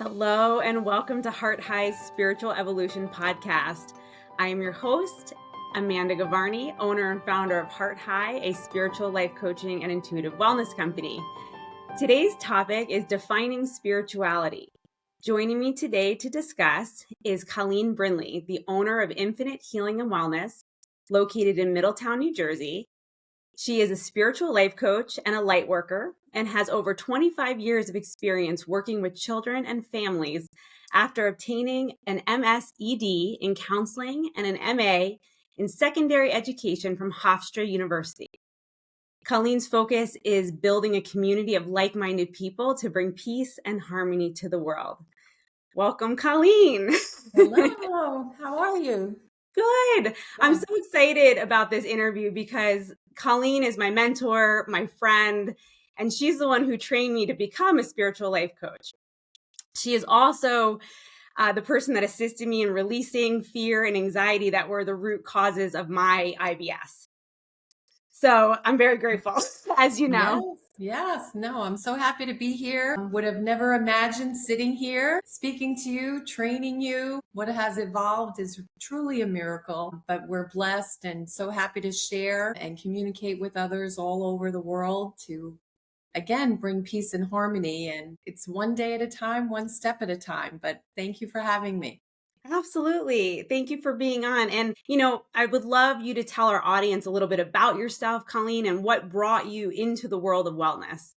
Hello, and welcome to Heart High's Spiritual Evolution Podcast. I am your host, Amanda Gavarny, owner and founder of Heart High, a spiritual life coaching and intuitive wellness company. Today's topic is defining spirituality. Joining me today to discuss is Colleen Brindley, the owner of Infinite Healing and Wellness, located in Middletown, New Jersey. She is a spiritual life coach and a light worker and has over 25 years of experience working with children and families after obtaining an MSED in counseling and an MA in secondary education from Hofstra University. Colleen's focus is building a community of like-minded people to bring peace and harmony to the world. Welcome, Colleen. Hello, how are you? Good. I'm so excited about this interview because Colleen is my mentor, my friend, and she's the one who trained me to become a spiritual life coach. She is also the person that assisted me in releasing fear and anxiety that were the root causes of my IBS. So I'm very grateful, as you know. Yes. No, I'm so happy to be here. Would have never imagined sitting here, speaking to you, training you. What has evolved is truly a miracle, but we're blessed and so happy to share and communicate with others all over the world to, again, bring peace and harmony. And it's one day at a time, one step at a time. But thank you for having me. Absolutely. Thank you for being on. And, I would love you to tell our audience a little bit about yourself, Colleen, and what brought you into the world of wellness.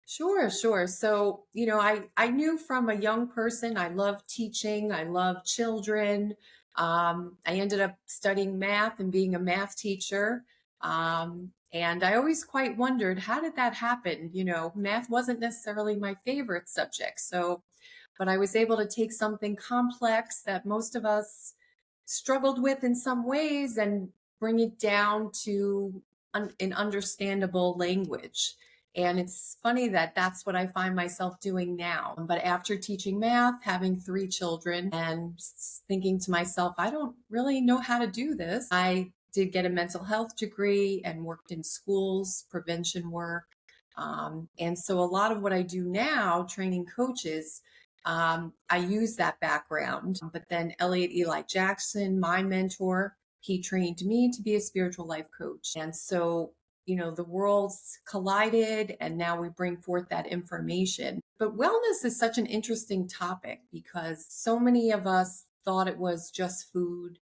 Sure. So, I knew from a young person, I love teaching, I love children. I ended up studying math and being a math teacher. And I always quite wondered, how did that happen? Math wasn't necessarily my favorite subject. But I was able to take something complex that most of us struggled with in some ways and bring it down to an understandable language. And it's funny that that's what I find myself doing now. But after teaching math, having 3 children, and thinking to myself, I don't really know how to do this. I did get a mental health degree and worked in schools, prevention work. And so a lot of what I do now, training coaches, I use that background. But then Elliot Eli Jackson, my mentor, he trained me to be a spiritual life coach. And so, the worlds collided and now we bring forth that information. But wellness is such an interesting topic because so many of us thought it was just food,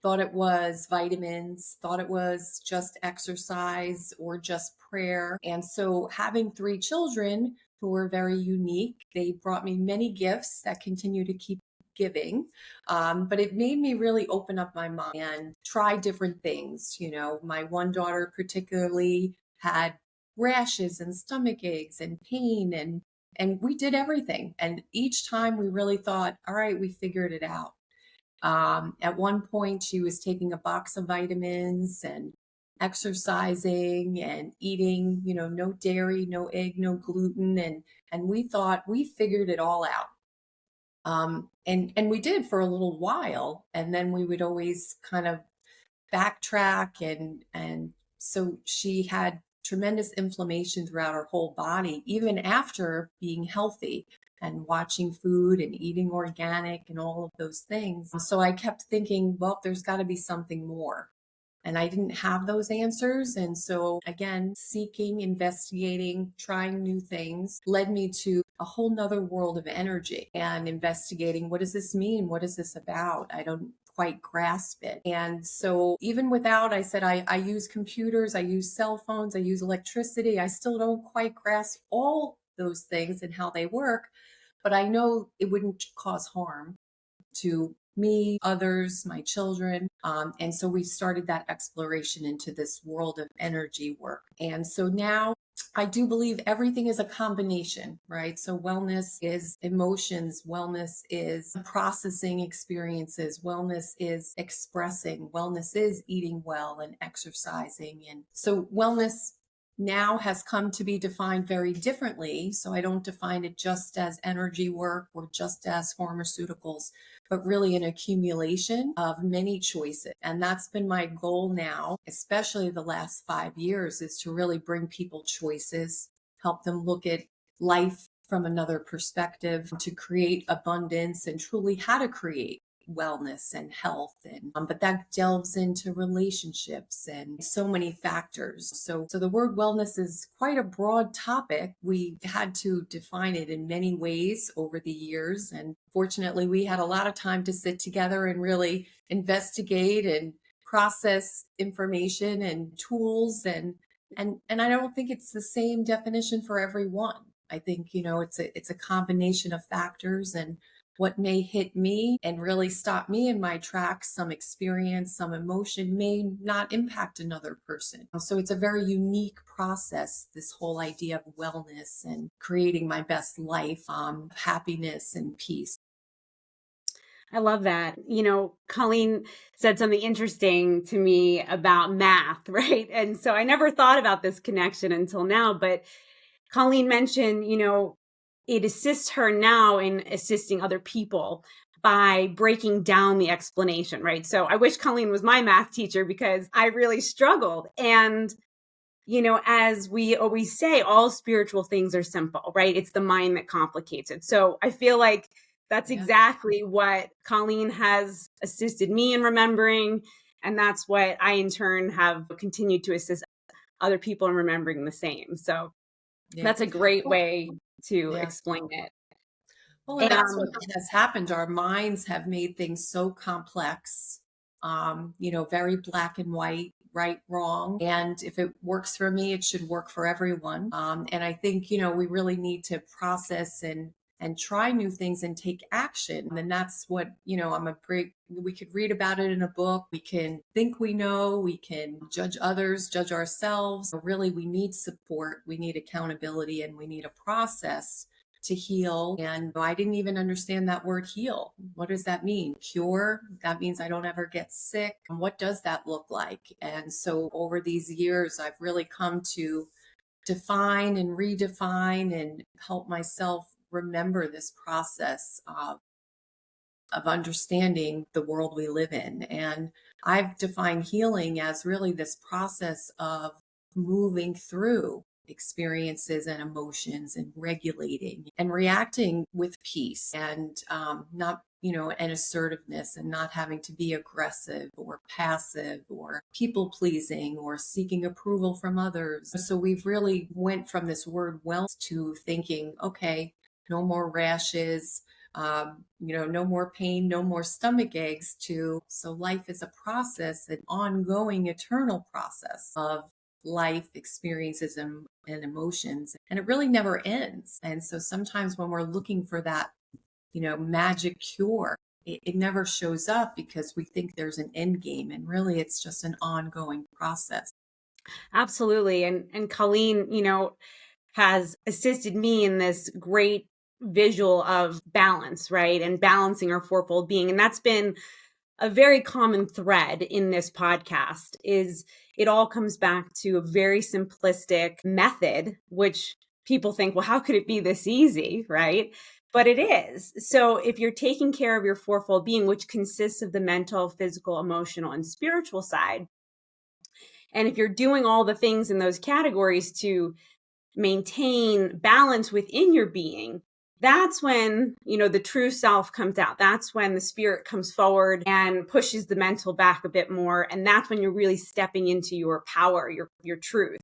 thought it was vitamins, thought it was just exercise or just prayer. And so having 3 children who were very unique, they brought me many gifts that continue to keep giving. But it made me really open up my mind and try different things. My one daughter particularly had rashes and stomach aches and pain and we did everything. And each time we really thought, all right, we figured it out. At one point, she was taking a box of vitamins and exercising and eating, no dairy, no egg, no gluten. And we thought we figured it all out. And we did for a little while. And then we would always kind of backtrack. And so she had tremendous inflammation throughout her whole body, even after being healthy and watching food and eating organic and all of those things. So I kept thinking, well, there's got to be something more. And I didn't have those answers. And so again, seeking, investigating, trying new things led me to a whole nother world of energy and investigating, what does this mean? What is this about? I don't quite grasp it. And so even without, I said, I use computers, I use cell phones, I use electricity. I still don't quite grasp all those things and how they work, but I know it wouldn't cause harm to me, others, my children. And so we started that exploration into this world of energy work. And so now I do believe everything is a combination, right? So wellness is emotions, wellness is processing experiences, wellness is expressing, wellness is eating well and exercising. And so wellness now has come to be defined very differently. So I don't define it just as energy work or just as pharmaceuticals, but really an accumulation of many choices. And that's been my goal now, especially the last 5 years, is to really bring people choices, help them look at life from another perspective to create abundance and truly how to create wellness and health and but that delves into relationships and so many factors. So the word wellness is quite a broad topic. We've had to define it in many ways over the years, and fortunately we had a lot of time to sit together and really investigate and process information and tools, and I don't think it's the same definition for everyone. I think, it's a combination of factors, and what may hit me and really stop me in my tracks, some experience, some emotion, may not impact another person. So it's a very unique process, this whole idea of wellness and creating my best life, happiness and peace. I love that. Colleen said something interesting to me about math, right? And so I never thought about this connection until now, but Colleen mentioned, it assists her now in assisting other people by breaking down the explanation, right? So I wish Colleen was my math teacher because I really struggled. And as we always say, all spiritual things are simple, right? It's the mind that complicates it. So I feel like that's Yeah. exactly what Colleen has assisted me in remembering. And that's what I, in turn, have continued to assist other people in remembering the same. So Yeah. that's a great Well, way to yeah. explain it. Well, and And that's what has happened. Our minds have made things so complex, very black and white, right, wrong. And if it works for me, it should work for everyone. And I think, we really need to process and try new things and take action. And that's what, we could read about it in a book. We can think we know, we can judge others, judge ourselves. But really, we need support, we need accountability, and we need a process to heal. And I didn't even understand that word heal. What does that mean? Cure? That means I don't ever get sick. What does that look like? And so over these years, I've really come to define and redefine and help myself remember this process of understanding the world we live in. And I've defined healing as really this process of moving through experiences and emotions and regulating and reacting with peace and not, and assertiveness, and not having to be aggressive or passive or people pleasing or seeking approval from others. So we've really went from this word wellness to thinking, okay, no more rashes, no more pain, no more stomach aches, so life is a process, an ongoing, eternal process of life experiences and emotions. And it really never ends. And so sometimes when we're looking for that, magic cure, it never shows up because we think there's an end game. And really, it's just an ongoing process. absolutely. And Colleen, has assisted me in this great visual of balance, right? And balancing our fourfold being. And that's been a very common thread in this podcast is it all comes back to a very simplistic method, which people think, well, how could it be this easy, right? But it is. So if you're taking care of your fourfold being, which consists of the mental, physical, emotional, and spiritual side, and if you're doing all the things in those categories to maintain balance within your being, that's when, the true self comes out. That's when the spirit comes forward and pushes the mental back a bit more. And that's when you're really stepping into your power, your truth.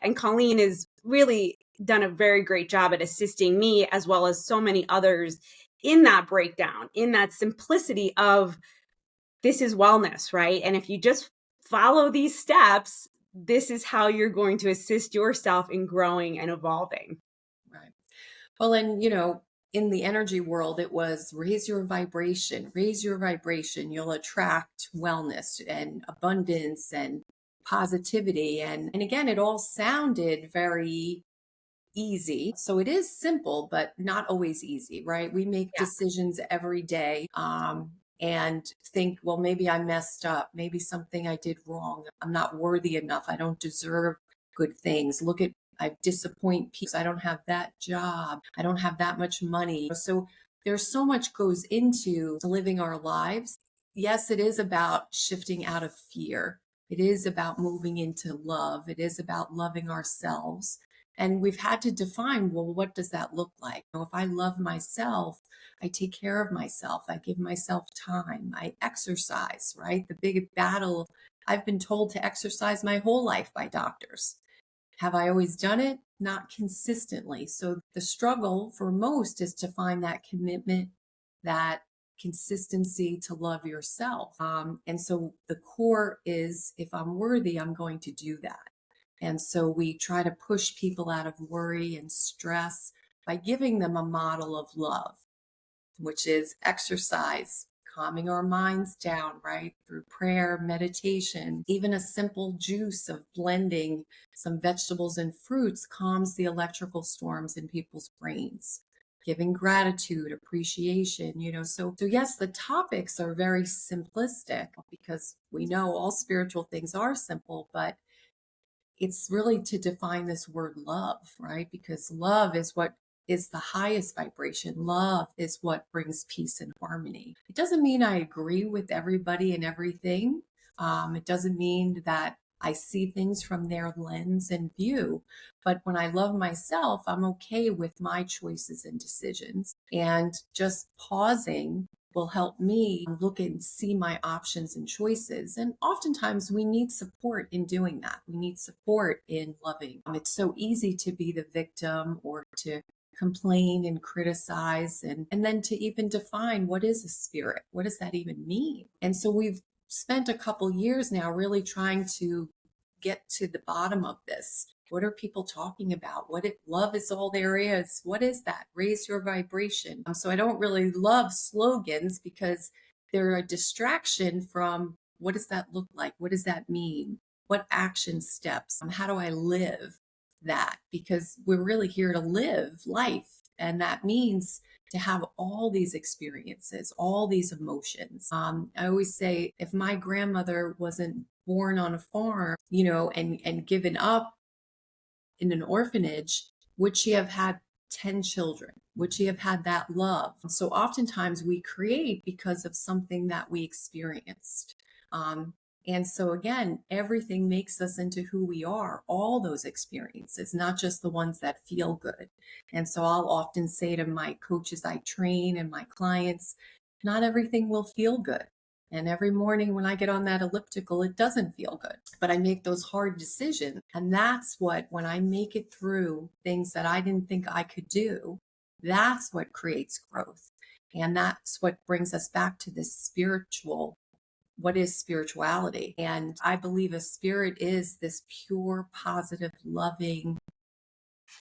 And Colleen has really done a very great job at assisting me, as well as so many others, in that breakdown, in that simplicity of this is wellness, right? And if you just follow these steps, this is how you're going to assist yourself in growing and evolving. Right. Well, and in the energy world, it was raise your vibration. You'll attract wellness and abundance and positivity. And again, it all sounded very easy. So it is simple, but not always easy, right? We make Yeah. decisions every day. And think, well, maybe I messed up. Maybe something I did wrong. I'm not worthy enough. I don't deserve good things. I disappoint people. I don't have that job. I don't have that much money. So there's so much goes into living our lives. Yes, it is about shifting out of fear. It is about moving into love. It is about loving ourselves. And we've had to define, well, what does that look like? If I love myself, I take care of myself, I give myself time, I exercise, right? The big battle, I've been told to exercise my whole life by doctors. Have I always done it? Not consistently. So the struggle for most is to find that commitment, that consistency to love yourself. And so the core is, if I'm worthy, I'm going to do that. And so we try to push people out of worry and stress by giving them a model of love, which is exercise, calming our minds down, right? Through prayer, meditation, even a simple juice of blending some vegetables and fruits calms the electrical storms in people's brains. Giving gratitude, appreciation, so yes, the topics are very simplistic because we know all spiritual things are simple, but it's really to define this word love, right? Because love is what is the highest vibration. Love is what brings peace and harmony. It doesn't mean I agree with everybody and everything. It doesn't mean that I see things from their lens and view. But when I love myself, I'm okay with my choices and decisions. And just pausing will help me look and see my options and choices. And oftentimes we need support in doing that. We need support in loving. It's so easy to be the victim or to complain and criticize and then to even define what is a spirit? What does that even mean? And so we've spent a couple years now really trying to get to the bottom of this. What are people talking about? What if love is all there is? What is that? Raise your vibration. So I don't really love slogans because they're a distraction from what does that look like? What does that mean? What action steps? How do I live that? Because we're really here to live life. And that means to have all these experiences, all these emotions. I always say if my grandmother wasn't born on a farm, and given up in an orphanage, would she have had 10 children? Would she have had that love? So oftentimes we create because of something that we experienced. And so again, everything makes us into who we are, all those experiences, not just the ones that feel good. And so I'll often say to my coaches I train and my clients, not everything will feel good. And every morning when I get on that elliptical, it doesn't feel good, but I make those hard decisions. And that's what, when I make it through things that I didn't think I could do, that's what creates growth. And that's what brings us back to this what is spirituality? And I believe a spirit is this pure, positive, loving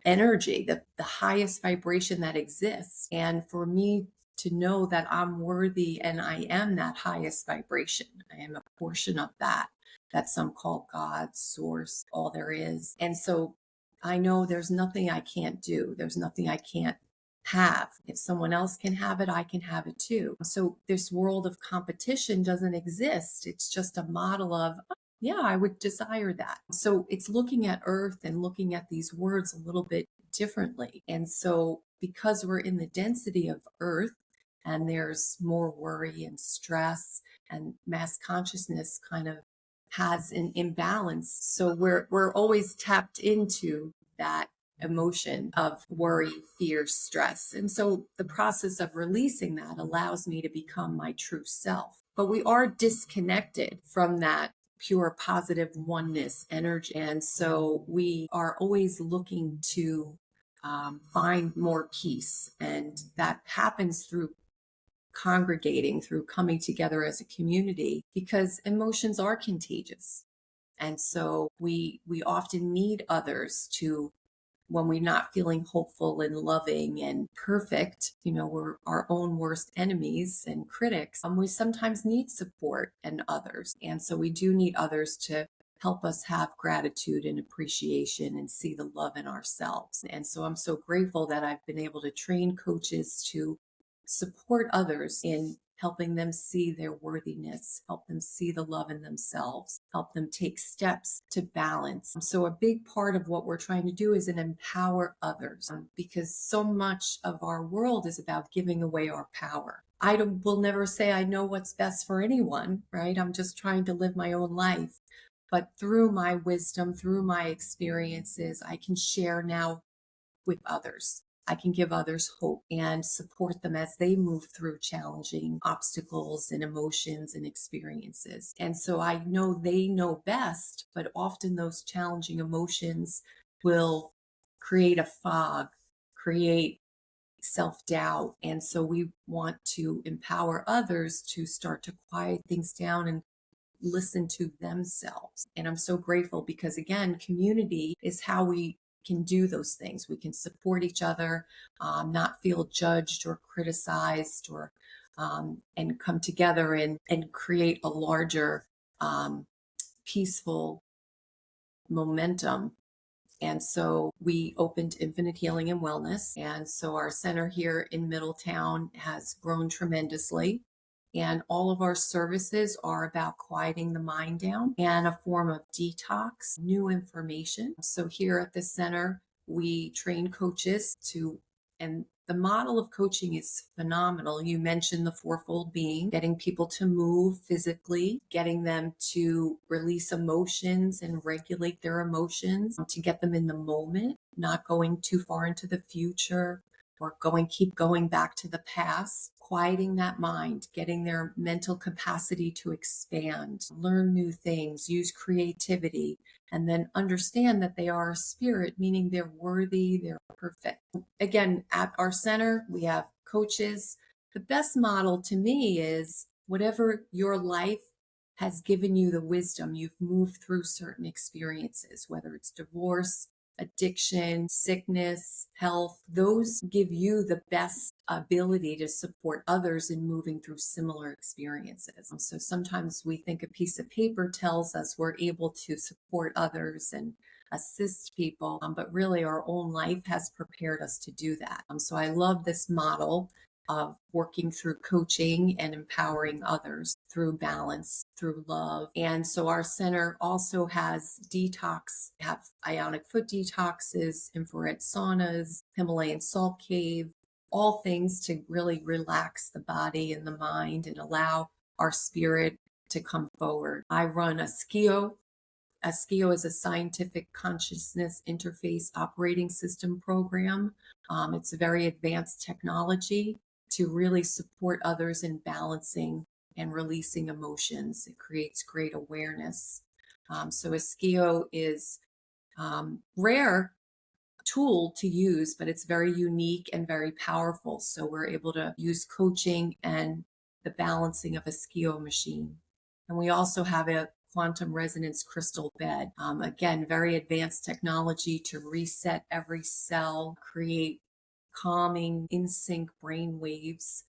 energy, the highest vibration that exists. And for me to know that I'm worthy and I am that highest vibration, I am a portion of that some call God, source, all there is. And so I know there's nothing I can't do. There's nothing I can't have. If someone else can have it, I can have it too. So this world of competition doesn't exist. It's just a model of, oh, yeah, I would desire that. So it's looking at earth and looking at these words a little bit differently. And so because we're in the density of earth and there's more worry and stress and mass consciousness kind of has an imbalance. So we're always tapped into that emotion of worry, fear, stress. And so the process of releasing that allows me to become my true self. But we are disconnected from that pure positive oneness energy. And so we are always looking to find more peace. And that happens through congregating, through coming together as a community, because emotions are contagious. And so we often need others to, when we're not feeling hopeful and loving and perfect, we're our own worst enemies and critics. We sometimes need support and others. And so we do need others to help us have gratitude and appreciation and see the love in ourselves. And so I'm so grateful that I've been able to train coaches to support others in helping them see their worthiness, help them see the love in themselves, help them take steps to balance. So a big part of what we're trying to do is empower others, because so much of our world is about giving away our power. I will never say I know what's best for anyone, right? I'm just trying to live my own life. But through my wisdom, through my experiences, I can share now with others. I can give others hope and support them as they move through challenging obstacles and emotions and experiences. And so I know they know best, but often those challenging emotions will create a fog, create self-doubt. And so we want to empower others to start to quiet things down and listen to themselves. And I'm so grateful because, again, community is how we can do those things. We can support each other, not feel judged or criticized, or and come together and create a larger, peaceful momentum. And so we opened Infinite Healing and Wellness. And so our center here in Middletown has grown tremendously. And all of our services are about quieting the mind down and a form of detox, new information. So here at the center, we train coaches and the model of coaching is phenomenal. You mentioned the fourfold being, getting people to move physically, getting them to release emotions and regulate their emotions, to get them in the moment, not going too far into the future or keep going back to the past, quieting that mind, getting their mental capacity to expand, learn new things, use creativity, and then understand that they are a spirit, meaning they're worthy, they're perfect. Again, at our center, we have coaches. The best model to me is whatever your life has given you the wisdom, you've moved through certain experiences, whether it's divorce, addiction, sickness, health, those give you the best ability to support others in moving through similar experiences. So sometimes we think a piece of paper tells us we're able to support others and assist people, but really our own life has prepared us to do that. So I love this model of working through coaching and empowering others through balance, through love. And so our center also has have ionic foot detoxes, infrared saunas, Himalayan salt cave, all things to really relax the body and the mind and allow our spirit to come forward. I run a SCIO. A SCIO is a scientific consciousness interface operating system program. It's a very advanced technology to really support others in balancing and releasing emotions. It creates great awareness. So a SCIO is rare tool to use, but it's very unique and very powerful. So we're able to use coaching and the balancing of a SCIO machine. And we also have a quantum resonance crystal bed. Again, very advanced technology to reset every cell, create calming, in sync brain waves,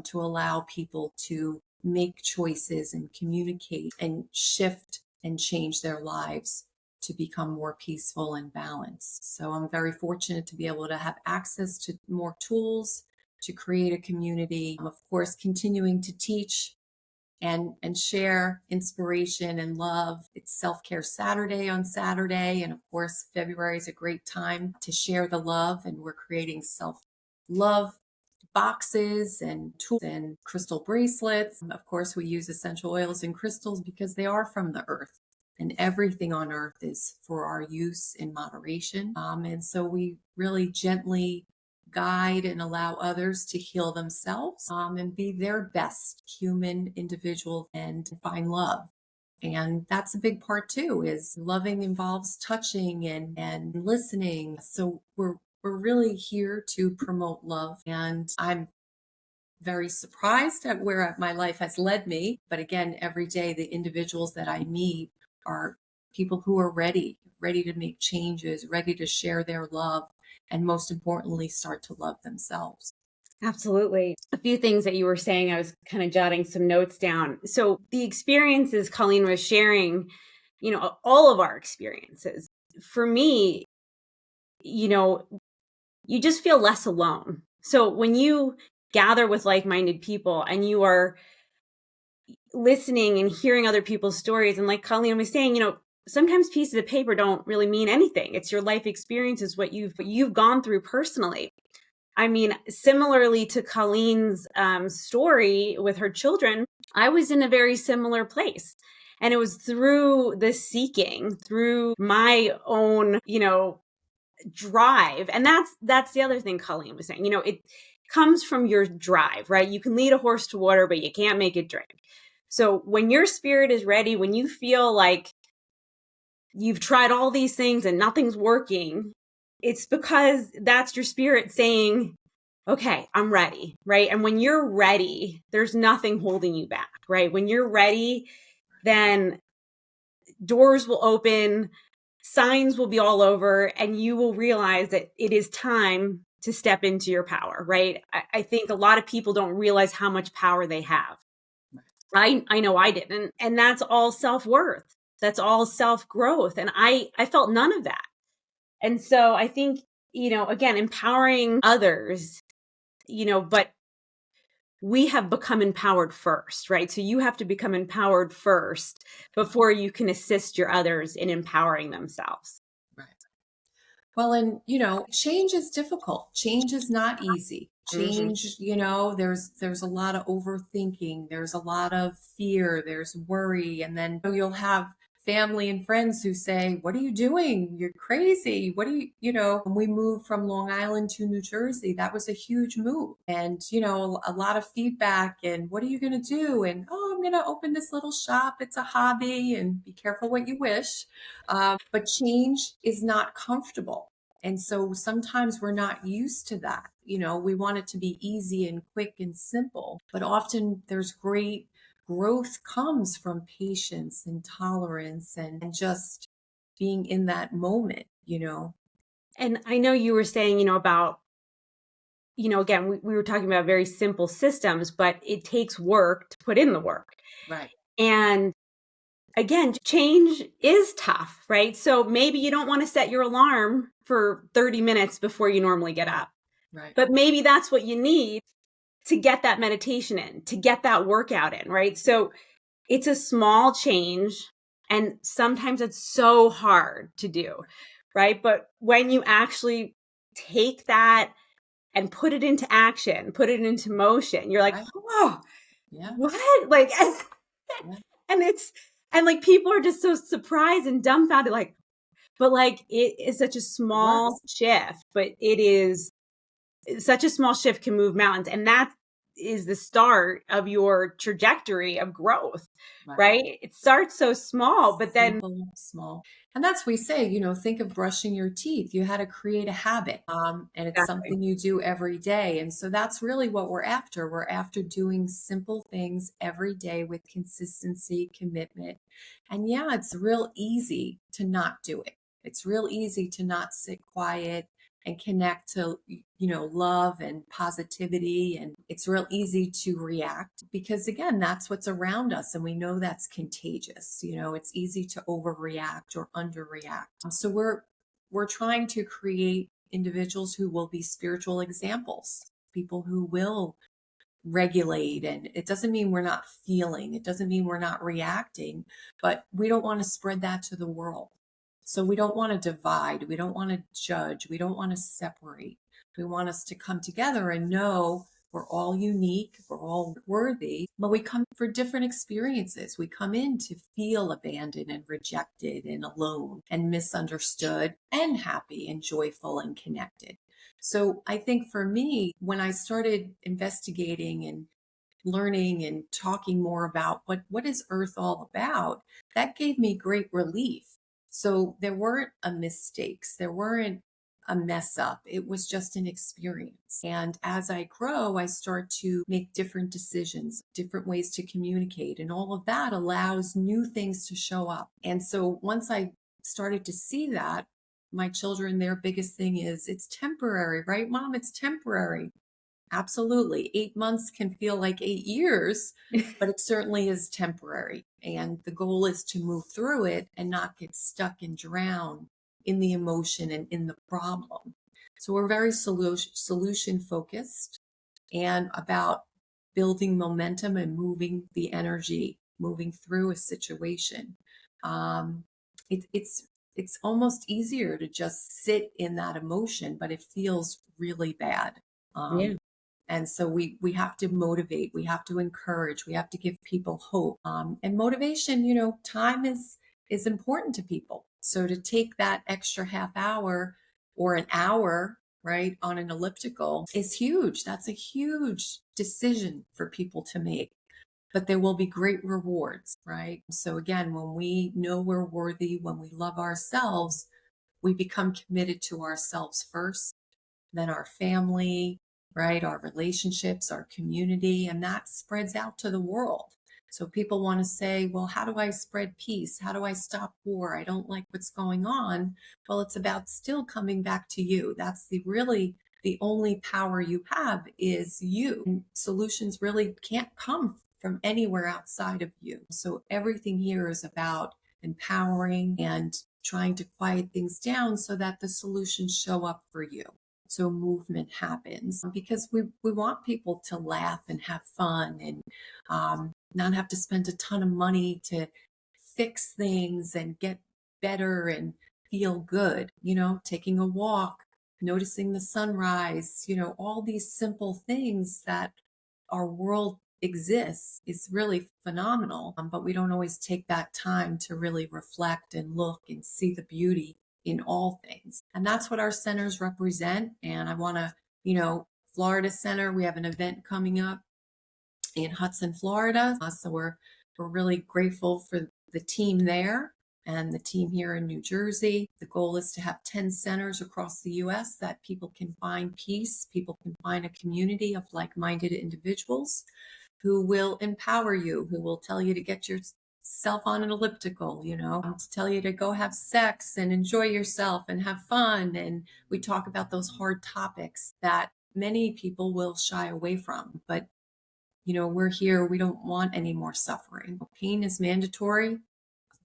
to allow people to make choices and communicate and shift and change their lives to become more peaceful and balanced. So I'm very fortunate to be able to have access to more tools to create a community. Of course, continuing to teach and share inspiration and love. It's Self-Care Saturday on Saturday. And of course, February is a great time to share the love. And we're creating self-love boxes and tools and crystal bracelets. Of course, we use essential oils and crystals because they are from the earth. And everything on earth is for our use in moderation. And so we really gently guide and allow others to heal themselves, and be their best human individual and find love. And that's a big part too, is loving involves touching and listening. So we're really here to promote love. And I'm very surprised at where my life has led me. But again, every day, the individuals that I meet are people who are ready to make changes, ready to share their love, and most importantly, start to love themselves. Absolutely. A few things that you were saying, I was kind of jotting some notes down. So the experiences Colleen was sharing, all of our experiences, for me, you just feel less alone. So when you gather with like-minded people and you are listening and hearing other people's stories, and like Colleen was saying, sometimes pieces of paper don't really mean anything. It's your life experiences, what you've gone through personally. I mean, similarly to Colleen's story with her children, I was in a very similar place. And it was through the seeking, through my own, drive. And that's the other thing Colleen was saying. It comes from your drive, right? You can lead a horse to water, but you can't make it drink. So when your spirit is ready, when you feel like you've tried all these things and nothing's working, it's because that's your spirit saying, okay, I'm ready, right? And when you're ready, there's nothing holding you back, right? When you're ready, then doors will open, signs will be all over, and you will realize that it is time to step into your power, right? I think a lot of people don't realize how much power they have. I know I didn't. And that's all self-worth. That's all self-growth. And I felt none of that. And so I think, again, empowering others, but we have become empowered first, right? So you have to become empowered first before you can assist your others in empowering themselves. Right. Well, and change is difficult. Change is not easy. Mm-hmm. Change, there's a lot of overthinking. There's a lot of fear. There's worry. And then you'll have family and friends who say, "What are you doing? You're crazy. What are when we moved from Long Island to New Jersey, that was a huge move. And, a lot of feedback and what are you going to do? And, oh, I'm going to open this little shop. It's a hobby and be careful what you wish. But change is not comfortable. And so sometimes we're not used to that. We want it to be easy and quick and simple, but often there's great growth comes from patience and tolerance and just being in that moment. And I know you were saying, about, again, we were talking about very simple systems, but it takes work to put in the work. Right. And again, change is tough, right? So maybe you don't want to set your alarm for 30 minutes before you normally get up. Right. But maybe that's what you need to get that meditation in, to get that workout in, right? So it's a small change. And sometimes it's so hard to do, right? But when you actually take that and put it into action, put it into motion, you're like, Right. oh, Yeah. what? Like, Yeah. and like people are just so surprised and dumbfounded, like, but like it is such a It small works. shift, but it is such a small shift can move mountains. And that is the start of your trajectory of growth, Right. right? It starts so small, but then Simple, small. And that's we say, think of brushing your teeth. You had to create a habit. And it's exactly. something you do every day. And so that's really what we're after. We're after doing simple things every day with consistency, commitment. And yeah, it's real easy to not do it. It's real easy to not sit quiet and connect to love and positivity, and it's real easy to react because again that's what's around us and we know that's contagious. It's easy to overreact or underreact. So we're trying to create individuals who will be spiritual examples, people who will regulate. And it doesn't mean we're not feeling, it doesn't mean we're not reacting, but we don't want to spread that to the world. So we don't want to divide, we don't want to judge, we don't want to separate. We want us to come together and know we're all unique, we're all worthy, but we come for different experiences. We come in to feel abandoned and rejected and alone and misunderstood and happy and joyful and connected. So I think for me, when I started investigating and learning and talking more about what is Earth all about, that gave me great relief. So there weren't mistakes, there weren't a mess up. It was just an experience. And as I grow, I start to make different decisions, different ways to communicate, and all of that allows new things to show up. And so once I started to see that, my children, their biggest thing is it's temporary, right, Mom? It's temporary. Absolutely. 8 months can feel like 8 years, but it certainly is temporary. And the goal is to move through it and not get stuck and drown in the emotion and in the problem. So we're very solution focused and about building momentum and moving the energy, moving through a situation. Um, it's almost easier to just sit in that emotion, but it feels really bad. Yeah. Um, And so we have to motivate, we have to encourage, we have to give people hope. And motivation, time is important to people. So to take that extra half hour or an hour, right, on an elliptical is huge. That's a huge decision for people to make. But there will be great rewards, right? So again, when we know we're worthy, when we love ourselves, we become committed to ourselves first, then our family, right? Our relationships, our community, and that spreads out to the world. So people want to say, well, how do I spread peace? How do I stop war? I don't like what's going on. Well, it's about still coming back to you. That's the only power you have is you. And solutions really can't come from anywhere outside of you. So everything here is about empowering and trying to quiet things down so that the solutions show up for you. So movement happens because we want people to laugh and have fun and not have to spend a ton of money to fix things and get better and feel good, taking a walk, noticing the sunrise, all these simple things that our world exists is really phenomenal. But we don't always take that time to really reflect and look and see the beauty in all things. And that's what our centers represent. And I want to, Florida Center, we have an event coming up in Hudson, Florida. So we're really grateful for the team there and the team here in New Jersey. The goal is to have 10 centers across the US that people can find peace, people can find a community of like-minded individuals who will empower you, who will tell you to get yourself on an elliptical, to tell you to go have sex and enjoy yourself and have fun. And we talk about those hard topics that many people will shy away from. But, we're here. We don't want any more suffering. Pain is mandatory,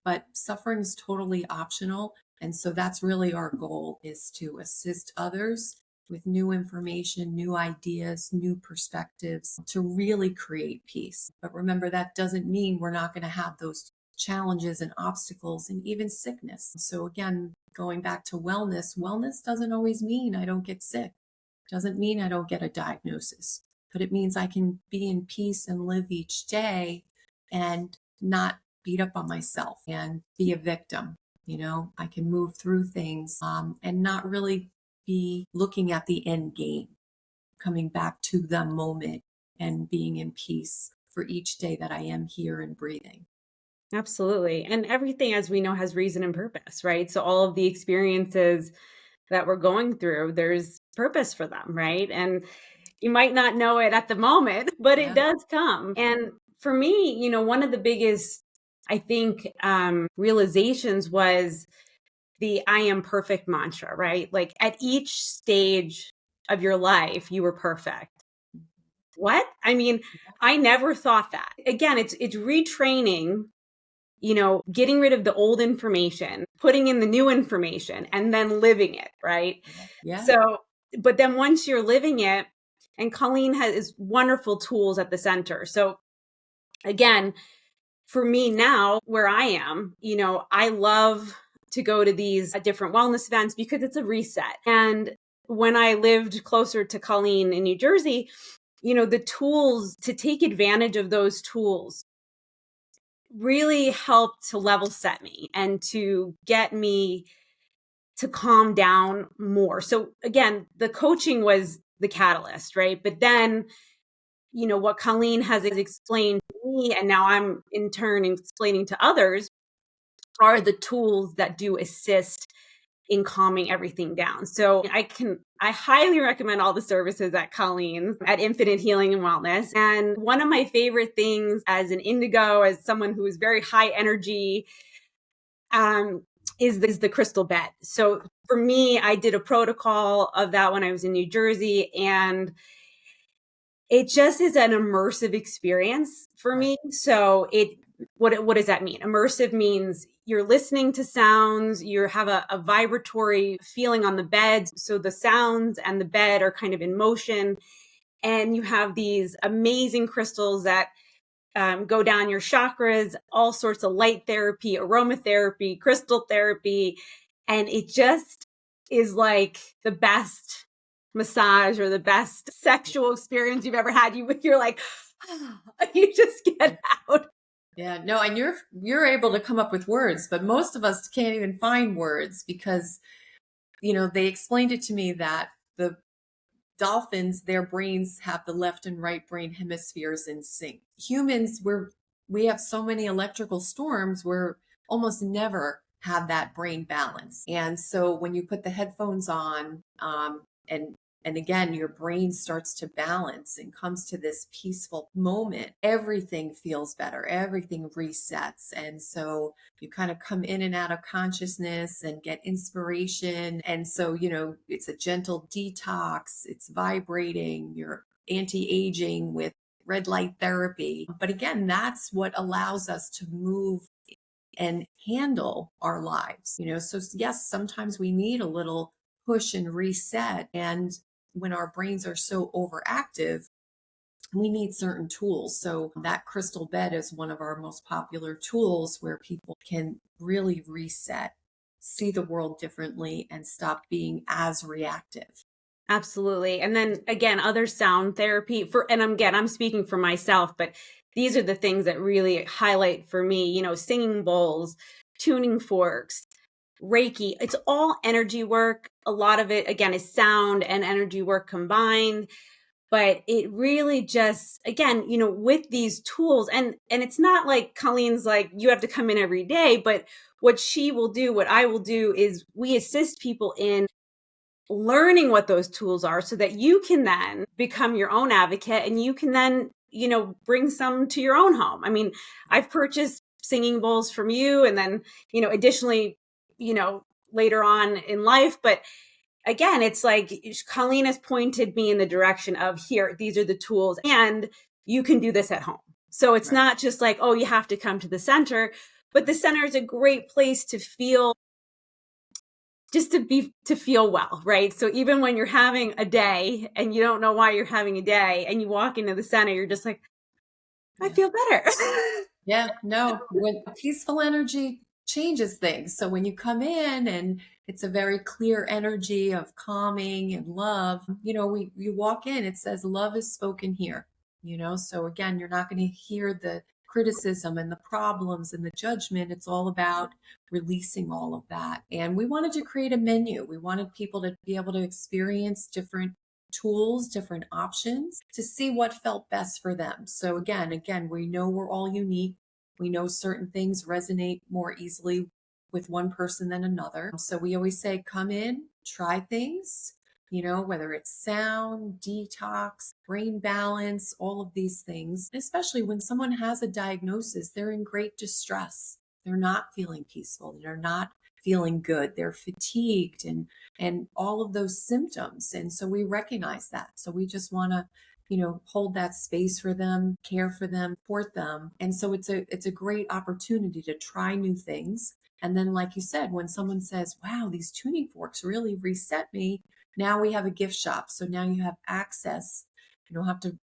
but suffering is totally optional. And so that's really our goal, is to assist others with new information, new ideas, new perspectives to really create peace. But remember, that doesn't mean we're not going to have those challenges and obstacles and even sickness. So again, going back to wellness doesn't always mean I don't get sick. It doesn't mean I don't get a diagnosis, but it means I can be in peace and live each day and not beat up on myself and be a victim. I can move through things and not really be looking at the end game, coming back to the moment and being in peace for each day that I am here and breathing. Absolutely. And everything, as we know, has reason and purpose, right? So all of the experiences that we're going through, there's purpose for them, right? And you might not know it at the moment, but it does come. And for me, one of the biggest, I think, realizations was the I am perfect mantra, right? Like at each stage of your life, you were perfect. What? I mean, I never thought that. Again, it's retraining, getting rid of the old information, putting in the new information, and then living it, right? Yeah. So, but then once you're living it, and Colleen has wonderful tools at the center. So again, for me now, where I am, I love to go to these different wellness events because it's a reset. And when I lived closer to Colleen in New Jersey, the tools to take advantage of those tools really helped to level set me and to get me to calm down more. So again, the coaching was the catalyst, right? But then, what Colleen has explained to me, and now I'm in turn explaining to others, are the tools that do assist in calming everything down. So I highly recommend all the services at Colleen's at Infinite Healing and Wellness. And one of my favorite things as an indigo, as someone who is very high energy, is the crystal bed. So for me, I did a protocol of that when I was in New Jersey, and it just is an immersive experience for me. So what does that mean? Immersive means you're listening to sounds, you have a vibratory feeling on the bed. So the sounds and the bed are kind of in motion, and you have these amazing crystals that go down your chakras, all sorts of light therapy, aromatherapy, crystal therapy. And it just is like the best massage or the best sexual experience you've ever had. You're like, you just get out. Yeah, no, and you're able to come up with words, but most of us can't even find words because, they explained it to me that the dolphins, their brains have the left and right brain hemispheres in sync. Humans, we have so many electrical storms, we're almost never have that brain balance. And so when you put the headphones on, and and again, your brain starts to balance and comes to this peaceful moment. Everything feels better. Everything resets. And so you kind of come in and out of consciousness and get inspiration. And so, it's a gentle detox. It's vibrating. You're anti-aging with red light therapy. But again, that's what allows us to move and handle our lives. So yes, sometimes we need a little push and reset. And when our brains are so overactive, we need certain tools. So that crystal bed is one of our most popular tools where people can really reset, see the world differently, and stop being as reactive. Absolutely. And then again, other sound therapy I'm speaking for myself, but these are the things that really highlight for me, singing bowls, tuning forks, Reiki. It's all energy work. A lot of it, again, is sound and energy work combined. But it really just, again, with these tools, and it's not like Colleen's like, you have to come in every day, but what she will do, what I will do is we assist people in learning what those tools are so that you can then become your own advocate and you can then, bring some to your own home. I mean, I've purchased singing bowls from you and then, additionally, later on in life. But again, it's like Colleen has pointed me in the direction of here, these are the tools and you can do this at home. So it's not just like, oh, you have to come to the center, but the center is a great place to feel to feel well, right? So even when you're having a day and you don't know why you're having a day and you walk into the center, you're just like, I feel better. Yeah, no, when peaceful energy changes things. So when you come in and it's a very clear energy of calming and love, you walk in, it says love is spoken here, so again, you're not going to hear the criticism and the problems and the judgment. It's all about releasing all of that. And we wanted to create a menu. We wanted people to be able to experience different tools, different options to see what felt best for them. So again, we know we're all unique. We know certain things resonate more easily with one person than another. So we always say, come in, try things, whether it's sound, detox, brain balance, all of these things, especially when someone has a diagnosis, they're in great distress. They're not feeling peaceful. They're not feeling good. They're fatigued and all of those symptoms. And so we recognize that. So we just want to, hold that space for them, care for them, support them. And so it's a great opportunity to try new things. And then, like you said, when someone says, wow, these tuning forks really reset me, now we have a gift shop. So now you have access. You don't have to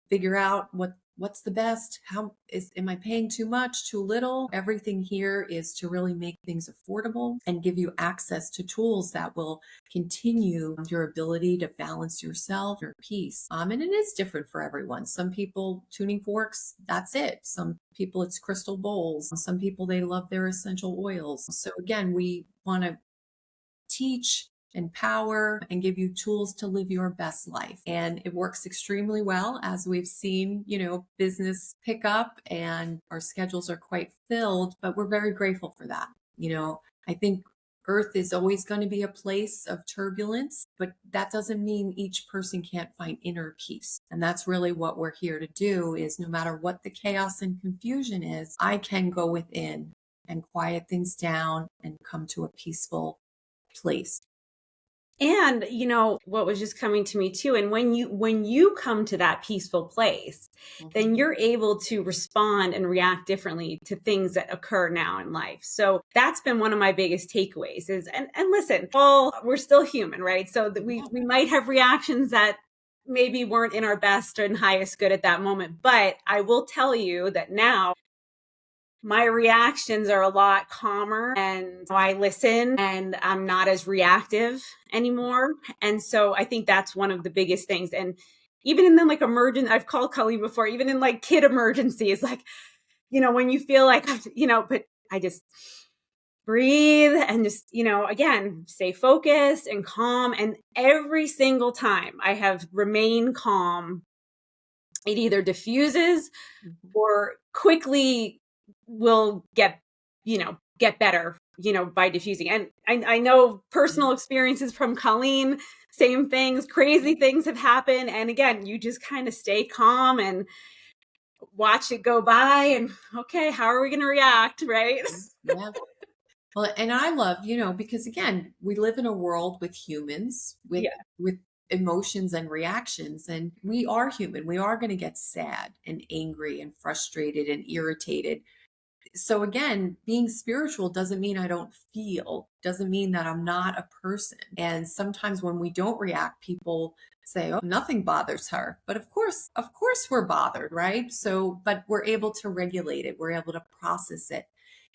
figure out what's the best. Am I paying too much, too little? Everything here is to really make things affordable and give you access to tools that will continue your ability to balance yourself, your peace. And it is different for everyone. Some people, tuning forks, that's it. Some people, it's crystal bowls. Some people, they love their essential oils. So again, we want to teach, empower, and give you tools to live your best life. And it works extremely well, as we've seen, business pick up and our schedules are quite filled, but we're very grateful for that. I think Earth is always going to be a place of turbulence, but that doesn't mean each person can't find inner peace. And that's really what we're here to do is no matter what the chaos and confusion is, I can go within and quiet things down and come to a peaceful place. And what was just coming to me too, and when you come to that peaceful place, then you're able to respond and react differently to things that occur now in life. So that's been one of my biggest takeaways is, and listen, we're still human, right? So that we might have reactions that maybe weren't in our best and highest good at that moment. But I will tell you that now my reactions are a lot calmer, and I listen and I'm not as reactive anymore. And so I think that's one of the biggest things. And even in the like emergent, I've called Colleen before, even in like kid emergencies, like, when you feel like, but I just breathe and just, again, stay focused and calm. And every single time I have remained calm, it either diffuses or quickly will get better, by diffusing. And I know personal experiences from Colleen, same things, crazy things have happened. And again, you just kind of stay calm and watch it go by and okay, how are we going to react? Right. Yeah. Well, and I love, because again, we live in a world with humans, with Yeah. with emotions and reactions, and we are human. We are going to get sad and angry and frustrated and irritated. So again, being spiritual doesn't mean I don't feel, doesn't mean that I'm not a person. And sometimes when we don't react, people say, "Oh, nothing bothers her." But of course we're bothered, right? So, but we're able to regulate it. We're able to process it.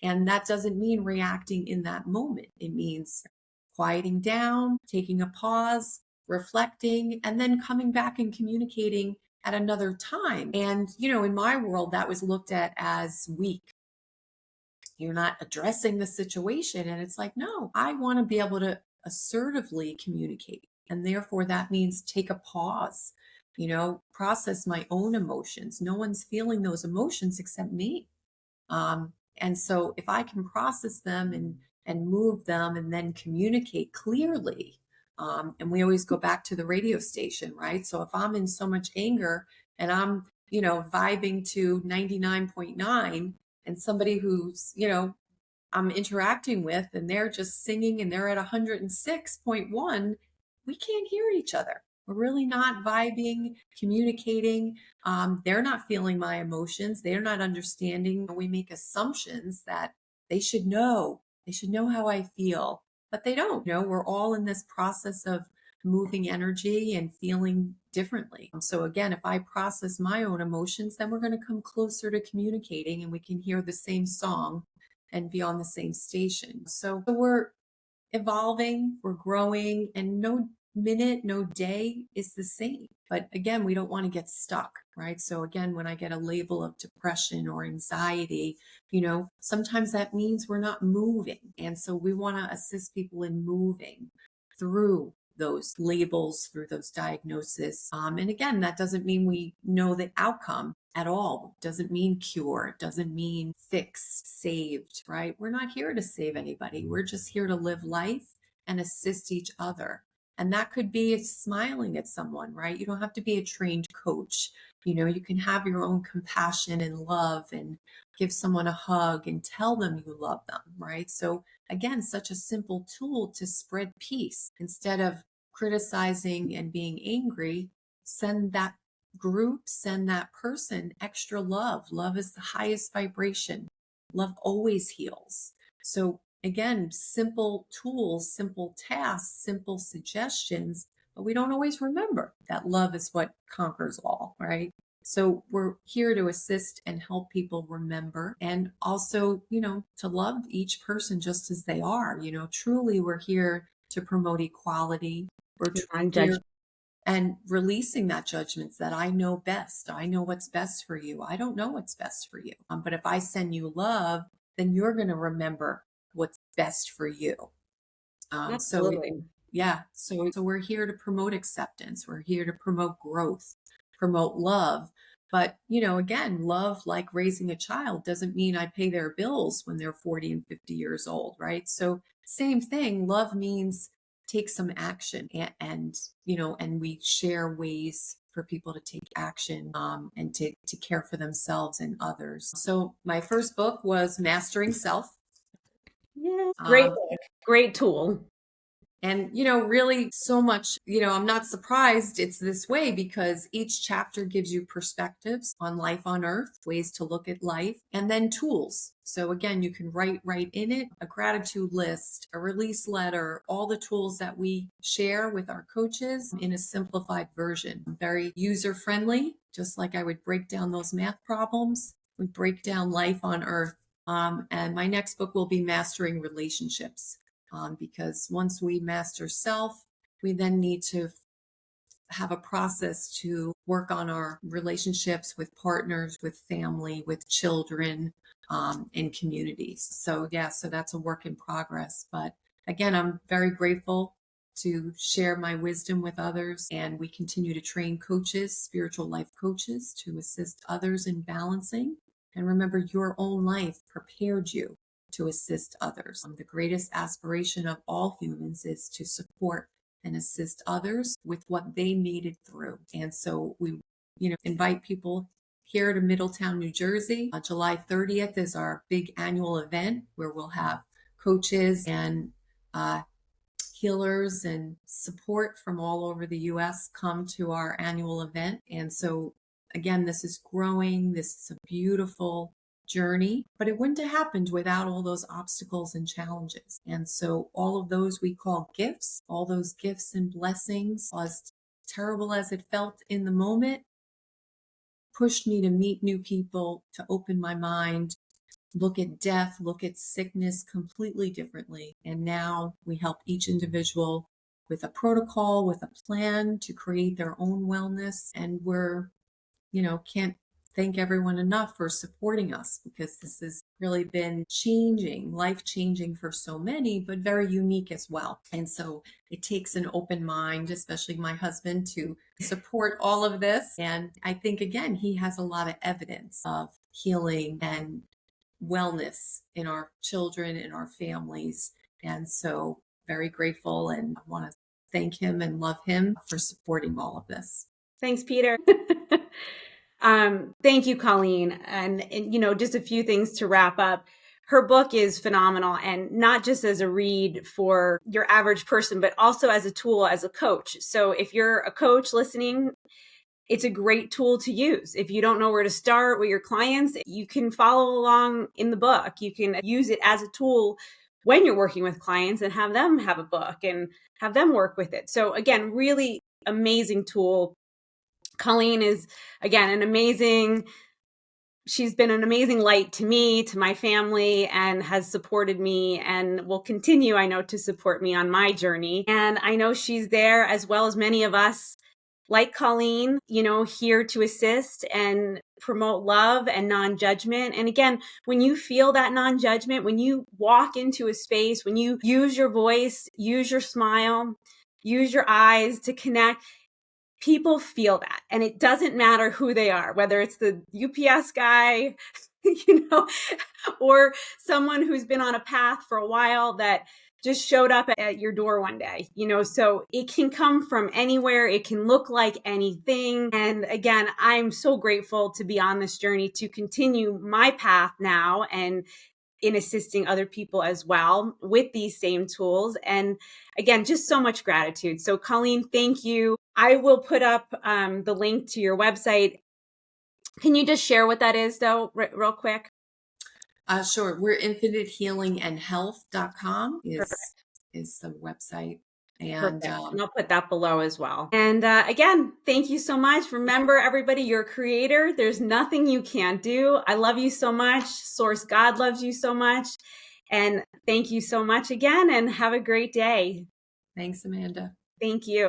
And that doesn't mean reacting in that moment. It means quieting down, taking a pause, reflecting, and then coming back and communicating at another time. And, in my world, that was looked at as weak. You're not addressing the situation. And it's like, no, I want to be able to assertively communicate. And therefore, that means take a pause, process my own emotions. No one's feeling those emotions except me. And so if I can process them and move them and then communicate clearly, and we always go back to the radio station, right? So if I'm in so much anger and I'm, vibing to 99.9 and somebody who's, I'm interacting with and they're just singing and they're at 106.1, we can't hear each other. We're really not vibing, communicating. They're not feeling my emotions. They're not understanding. We make assumptions that they should know. They should know how I feel, but they don't. We're all in this process of moving energy and feeling differently. So again, if I process my own emotions, then we're going to come closer to communicating and we can hear the same song and be on the same station. So we're evolving, we're growing, and no minute, no day is the same. But again, we don't want to get stuck, right? So again, when I get a label of depression or anxiety, sometimes that means we're not moving. And so we want to assist people in moving through those labels, through those diagnoses. And again, that doesn't mean we know the outcome at all. It doesn't mean cure. It doesn't mean fix, saved, right? We're not here to save anybody. We're just here to live life and assist each other. And that could be smiling at someone, right? You don't have to be a trained coach. You can have your own compassion and love and give someone a hug and tell them you love them, right? So again, such a simple tool to spread peace. Instead of criticizing and being angry, send that group, send that person extra love. Love is the highest vibration. Love always heals. So again, simple tools, simple tasks, simple suggestions, but we don't always remember that love is what conquers all, right? So we're here to assist and help people remember and also, to love each person just as they are. Truly we're here to promote equality. We're here and releasing that judgments that I know best. I know what's best for you. I don't know what's best for you. But if I send you love, then you're going to remember what's best for you. Absolutely. So we're here to promote acceptance. We're here to promote growth, promote love. But, again, love, like raising a child, doesn't mean I pay their bills when they're 40 and 50 years old, right? So same thing, love means take some action and we share ways for people to take action and to care for themselves and others. So my first book was Mastering Self. Yeah. Great book. Great tool. And, really so much, I'm not surprised it's this way because each chapter gives you perspectives on life on earth, ways to look at life, and then tools. So again, you can write right in it, a gratitude list, a release letter, all the tools that we share with our coaches in a simplified version, very user friendly, just like I would break down those math problems. We break down life on earth And my next book will be Mastering Relationships, because once we master self, we then need to have a process to work on our relationships with partners, with family, with children, in communities. So yeah, so that's a work in progress. But again, I'm very grateful to share my wisdom with others. And we continue to train coaches, spiritual life coaches, to assist others in balancing. And remember, your own life prepared you to assist others. The greatest aspiration of all humans is to support and assist others with what they made it through. And so we, invite people here to Middletown, New Jersey. July 30th is our big annual event where we'll have coaches and healers and support from all over the U.S. come to our annual event. And so, again, this is growing. This is a beautiful journey, but it wouldn't have happened without all those obstacles and challenges. And so all of those we call gifts, all those gifts and blessings, as terrible as it felt in the moment, pushed me to meet new people, to open my mind, look at death, look at sickness completely differently. And now we help each individual with a protocol, with a plan to create their own wellness. And we're, can't thank everyone enough for supporting us, because this has really been changing, life-changing for so many, but very unique as well. And so it takes an open mind, especially my husband, to support all of this. And I think, again, he has a lot of evidence of healing and wellness in our children, in our families. And so very grateful, and I want to thank him and love him for supporting all of this. Thanks, Peter. Thank you, Colleen. And, just a few things to wrap up. Her book is phenomenal, and not just as a read for your average person, but also as a tool as a coach. So if you're a coach listening, it's a great tool to use. If you don't know where to start with your clients, you can follow along in the book. You can use it as a tool when you're working with clients and have them have a book and have them work with it. So again, really amazing tool. Colleen is, again, she's been an amazing light to me, to my family, and has supported me and will continue, I know, to support me on my journey. And I know she's there, as well as many of us, like Colleen, here to assist and promote love and non-judgment. And again, when you feel that non-judgment, when you walk into a space, when you use your voice, use your smile, use your eyes to connect, people feel that. And it doesn't matter who they are, whether it's the UPS guy, or someone who's been on a path for a while that just showed up at your door one day, so it can come from anywhere. It can look like anything. And again, I'm so grateful to be on this journey to continue my path now and in assisting other people as well with these same tools. And again, just so much gratitude. So Colleen, thank you. I will put up the link to your website. Can you just share what that is though, real quick? Sure. We're infinitehealingandhealth.com is the website. And and I'll put that below as well. And again, thank you so much. Remember, everybody, you're a creator. There's nothing you can't do. I love you so much. Source God loves you so much. And thank you so much again, and have a great day. Thanks, Amanda. Thank you.